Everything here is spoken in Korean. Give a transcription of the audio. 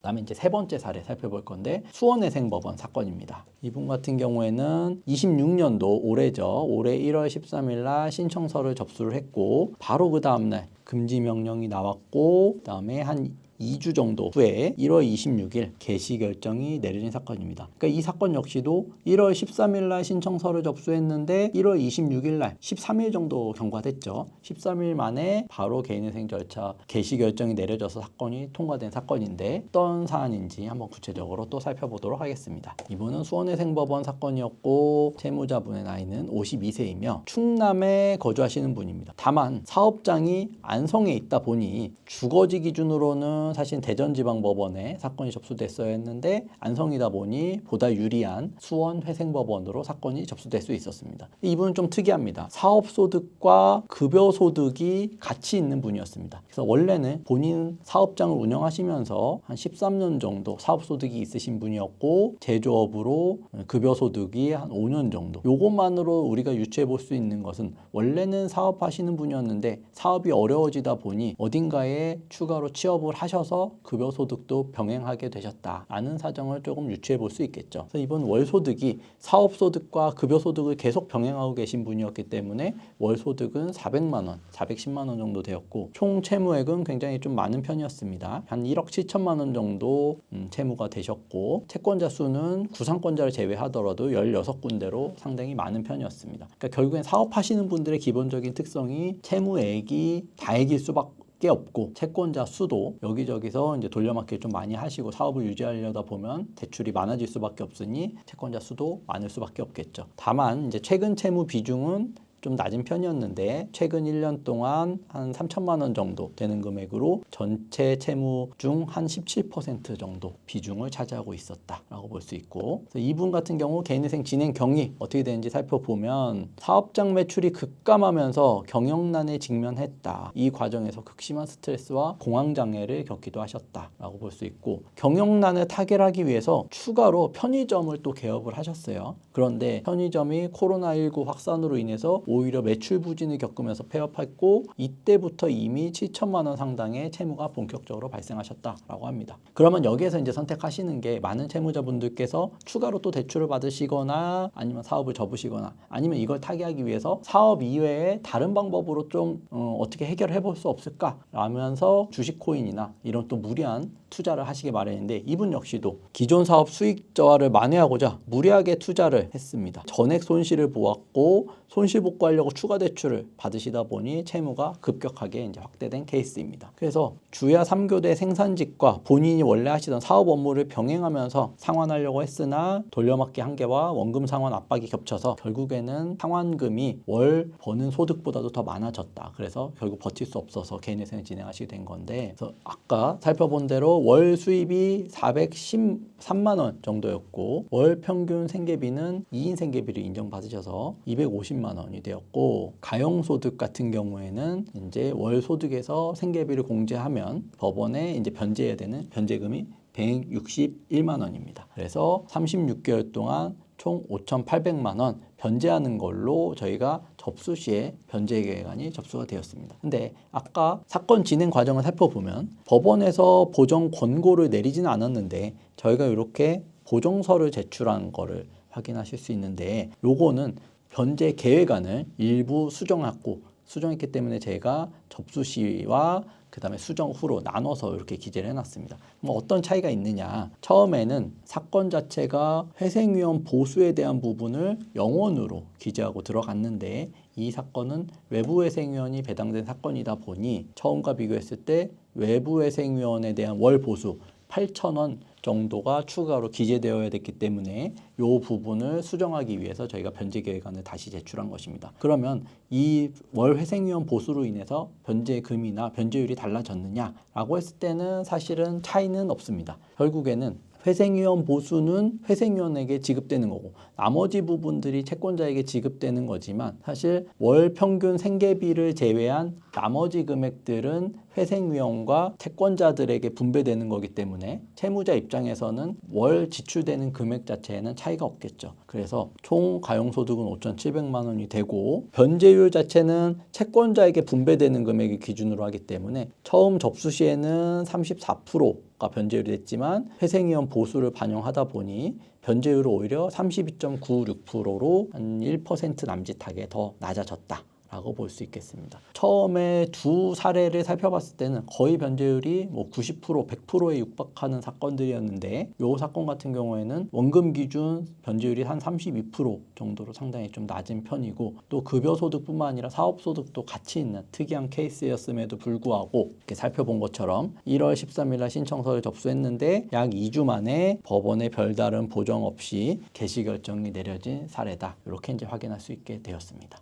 그다음에 이제 세 번째 사례 살펴볼 건데 수원회생법원 사건입니다. 이분 같은 경우에는 26년도 올해죠. 올해 1월 13일 날 신청서를 접수를 했고 바로 그 다음날 금지 명령이 나왔고 그다음에 한 2주 정도 후에 1월 26일 개시 결정이 내려진 사건입니다. 그러니까 이 사건 역시도 1월 13일 날 신청서를 접수했는데 1월 26일 날 13일 정도 경과됐죠. 13일 만에 바로 개인회생 절차 개시 결정이 내려져서 사건이 통과된 사건인데 어떤 사안인지 한번 구체적으로 또 살펴보도록 하겠습니다. 이분은 수원회생법원 사건이었고 채무자분의 나이는 52세이며 충남에 거주하시는 분입니다. 다만 사업장이 안성에 있다 보니 주거지 기준으로는 사실 대전지방법원에 사건이 접수됐어야 했는데 안성이다 보니 보다 유리한 수원회생법원으로 사건이 접수될 수 있었습니다. 이분은 좀 특이합니다. 사업소득과 급여소득이 같이 있는 분이었습니다. 그래서 원래는 본인 사업장을 운영하시면서 한 13년 정도 사업소득이 있으신 분이었고 제조업으로 급여소득이 한 5년 정도. 요것만으로 우리가 유추해 볼 수 있는 것은 원래는 사업하시는 분이었는데 사업이 어려워지다 보니 어딘가에 추가로 취업을 하셔서 급여소득도 병행하게 되셨다라는 사정을 조금 유추해 볼 수 있겠죠. 그래서 이번 월소득이 사업소득과 급여소득을 계속 병행하고 계신 분이었기 때문에 월소득은 400만 원, 410만 원 정도 되었고 총 채무액은 굉장히 좀 많은 편이었습니다. 한 1억 7천만 원 정도 채무가 되셨고 채권자 수는 구상권자를 제외하더라도 16군데로 상당히 많은 편이었습니다. 그러니까 결국엔 사업하시는 분들의 기본적인 특성이 채무액이 다액일 수밖에 없고 채권자 수도 여기저기서 이제 돌려막기를 좀 많이 하시고 사업을 유지하려다 보면 대출이 많아질 수밖에 없으니 채권자 수도 많을 수밖에 없겠죠. 다만 이제 최근 채무 비중은 좀 낮은 편이었는데 최근 1년 동안 한 3천만 원 정도 되는 금액으로 전체 채무 중 한 17% 정도 비중을 차지하고 있었다라고 볼 수 있고 그래서 이분 같은 경우 개인회생 진행 경위 어떻게 되는지 살펴보면 사업장 매출이 급감하면서 경영난에 직면했다. 이 과정에서 극심한 스트레스와 공황장애를 겪기도 하셨다라고 볼 수 있고 경영난을 타개하기 위해서 추가로 편의점을 또 개업을 하셨어요. 그런데 편의점이 코로나19 확산으로 인해서 오히려 매출 부진을 겪으면서 폐업했고 이때부터 이미 7천만 원 상당의 채무가 본격적으로 발생하셨다라고 합니다. 그러면 여기에서 이제 선택하시는 게 많은 채무자분들께서 추가로 또 대출을 받으시거나 아니면 사업을 접으시거나 아니면 이걸 타개하기 위해서 사업 이외에 다른 방법으로 좀 어떻게 해결해 볼 수 없을까 라면서 주식 코인이나 이런 또 무리한 투자를 하시기 마련인데 이분 역시도 기존 사업 수익 저하를 만회하고자 무리하게 투자를 했습니다. 전액 손실을 보았고 손실 복구하려고 추가 대출을 받으시다 보니 채무가 급격하게 이제 확대된 케이스입니다. 그래서 주야 3교대 생산직과 본인이 원래 하시던 사업 업무를 병행하면서 상환하려고 했으나 돌려막기 한계와 원금 상환 압박이 겹쳐서 결국에는 상환금이 월 버는 소득보다도 더 많아졌다. 그래서 결국 버틸 수 없어서 개인회생을 진행하시게 된 건데 그래서 아까 살펴본 대로 월 수입이 413만 원 정도였고 월 평균 생계비는 2인 생계비를 인정받으셔서 250만 원이 되었고 가용소득 같은 경우에는 이제 월 소득에서 생계비를 공제하면 법원에 이제 변제해야 되는 변제금이 161만 원입니다. 그래서 36개월 동안 총 5,800만 원 변제하는 걸로 저희가 접수 시에 변제 계획안이 접수가 되었습니다. 근데 아까 사건 진행 과정을 살펴보면 법원에서 보정 권고를 내리지는 않았는데 저희가 이렇게 보정서를 제출한 거를 확인하실 수 있는데 요거는 변제 계획안을 일부 수정했기 때문에 제가 접수 시와 그 다음에 수정 후로 나눠서 이렇게 기재를 해놨습니다. 뭐 어떤 차이가 있느냐. 처음에는 사건 자체가 회생위험 보수에 대한 부분을 영원으로 기재하고 들어갔는데 이 사건은 외부회생위원이 배당된 사건이다 보니 처음과 비교했을 때 외부회생위원에 대한 월 보수 8,000원 정도가 추가로 기재되어야 됐기 때문에 이 부분을 수정하기 위해서 저희가 변제 계획안을 다시 제출한 것입니다. 그러면 이 월 회생위원 보수로 인해서 변제금이나 변제율이 달라졌느냐라고 했을 때는 사실은 차이는 없습니다. 결국에는 회생위원 보수는 회생위원에게 지급되는 거고 나머지 부분들이 채권자에게 지급되는 거지만 사실 월 평균 생계비를 제외한 나머지 금액들은 회생위험과 채권자들에게 분배되는 거기 때문에 채무자 입장에서는 월 지출되는 금액 자체에는 차이가 없겠죠. 그래서 총 가용소득은 5,700만 원이 되고 변제율 자체는 채권자에게 분배되는 금액을 기준으로 하기 때문에 처음 접수 시에는 34%가 변제율이 됐지만 회생위험 보수를 반영하다 보니 변제율은 오히려 32.96%로 한 1% 남짓하게 더 낮아졌다 라고 볼 수 있겠습니다. 처음에 두 사례를 살펴봤을 때는 거의 변제율이 90%, 100%에 육박하는 사건들이었는데 이 사건 같은 경우에는 원금 기준 변제율이 한 32% 정도로 상당히 좀 낮은 편이고 또 급여소득뿐만 아니라 사업소득도 같이 있는 특이한 케이스였음에도 불구하고 이렇게 살펴본 것처럼 1월 13일 날 신청서를 접수했는데 약 2주 만에 법원의 별다른 보정 없이 개시 결정이 내려진 사례다. 이렇게 이제 확인할 수 있게 되었습니다.